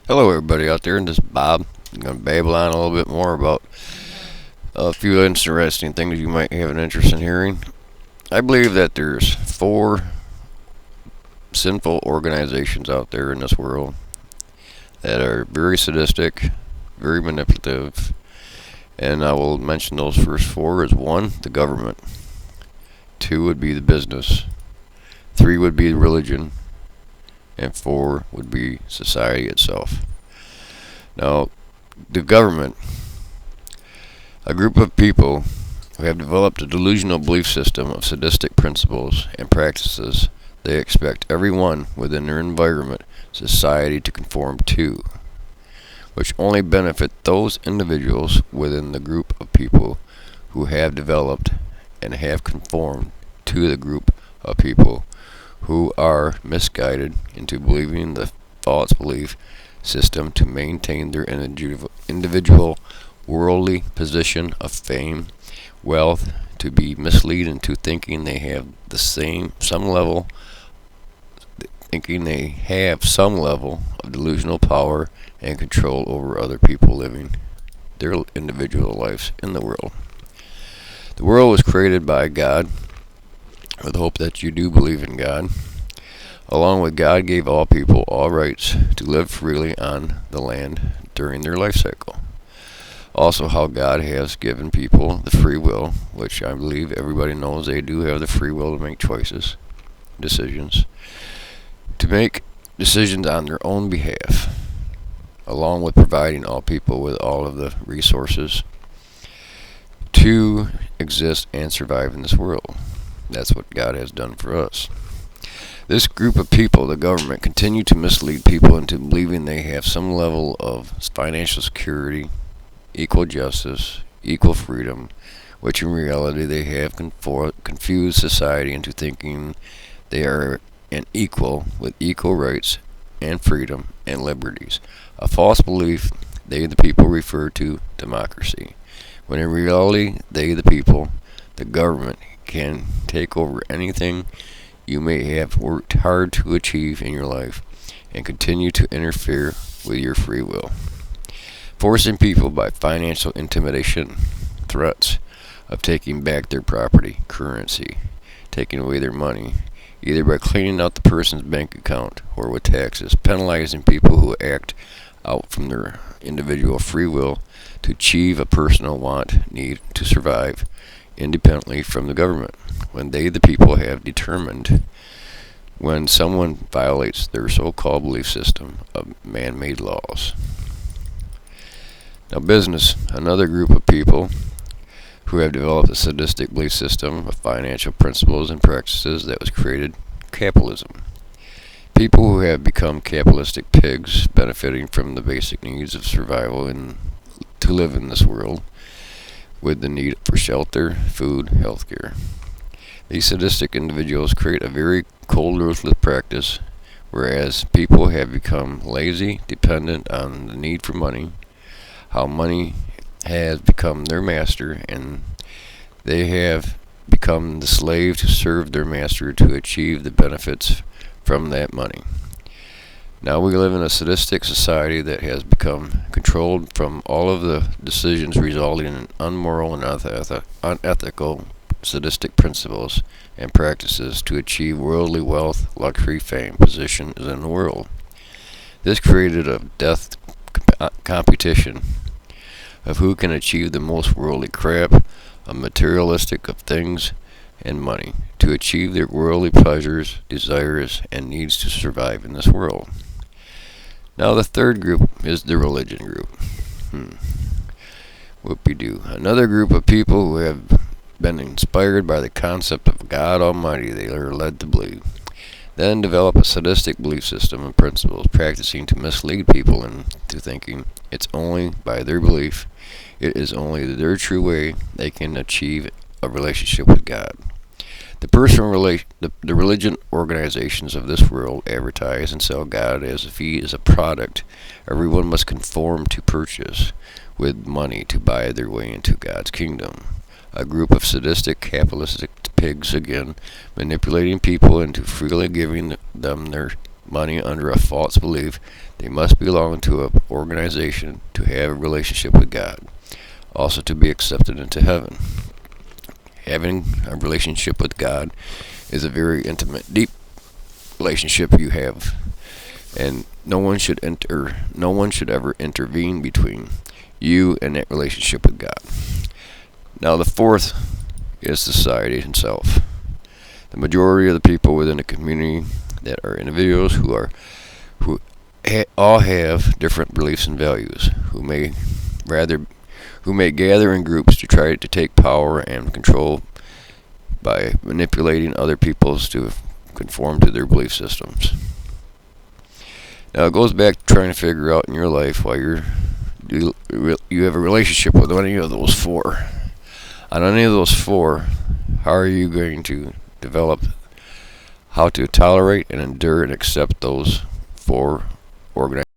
Hello, everybody out there, and this is Bob. I'm going to babble on a little bit more about a few interesting things you might have an interest in hearing. I believe that there's four sinful organizations out there in this world that are very sadistic, very manipulative, and I will mention those first four as one, the government, two would be the business, three would be religion, and four would be society itself. Now, the government, a group of people who have developed a delusional belief system of sadistic principles and practices they expect everyone within their environment, society, to conform to, which only benefit those individuals within the group of people who have developed and have conformed to the group of people who are misguided into believing the false belief system to maintain their individual worldly position of fame, wealth, to be misled into thinking they have some level of delusional power and control over other people living their individual lives in the world. The world was created by God, with hope that you do believe in God. Along with God gave all people all rights to live freely on the land during their life cycle. Also, how God has given people the free will, which I believe everybody knows they do have the free will to make decisions, to make decisions on their own behalf, along with providing all people with all of the resources to exist and survive in this world. That's what God has done for us. This group of people, the government, continue to mislead people into believing they have some level of financial security, equal justice, equal freedom, which in reality they have confused society into thinking they are an equal with equal rights and freedom and liberties. A false belief they, the people, refer to democracy, when in reality they, the people, the government, can take over anything you may have worked hard to achieve in your life and continue to interfere with your free will, forcing people by financial intimidation, threats of taking back their property, currency, taking away their money, either by cleaning out the person's bank account or with taxes, penalizing people who act out from their individual free will to achieve a personal want, need to survive independently from the government, when they, the people, have determined when someone violates their so-called belief system of man-made laws. Now, business, another group of people who have developed a sadistic belief system of financial principles and practices that was created capitalism. People who have become capitalistic pigs, benefiting from the basic needs of survival and to live in this world, with the need for shelter, food, healthcare. These sadistic individuals create a very cold, ruthless practice, whereas people have become lazy, dependent on the need for money, how money has become their master, and they have become the slave to serve their master to achieve the benefits from that money. Now we live in a sadistic society that has become controlled from all of the decisions resulting in unmoral and unethical sadistic principles and practices to achieve worldly wealth, luxury, fame, positions in the world. This created a death competition of who can achieve the most worldly crap, a materialistic of things and money, to achieve their worldly pleasures, desires, and needs to survive in this world. Now the third group is the religion group. Whoopie-doo. Another group of people who have been inspired by the concept of God Almighty they are led to believe, then develop a sadistic belief system and principles, practicing to mislead people into thinking it's only by their belief, it is only their true way they can achieve a relationship with God. The religion organizations of this world advertise and sell God as if he is a product everyone must conform to purchase with money to buy their way into God's kingdom. A group of sadistic, capitalistic pigs again, manipulating people into freely giving them their money under a false belief they must belong to an organization to have a relationship with God, also to be accepted into heaven. Having a relationship with God is a very intimate, deep relationship you have, and no one should ever intervene between you and that relationship with God. Now, the fourth is society itself. The majority of the people within a community that are individuals who all have different beliefs and values, who may gather in groups to try to take power and control by manipulating other peoples to conform to their belief systems. Now, it goes back to trying to figure out in your life why you have a relationship with any of those four. On any of those four, how are you going to develop how to tolerate and endure and accept those four organizations?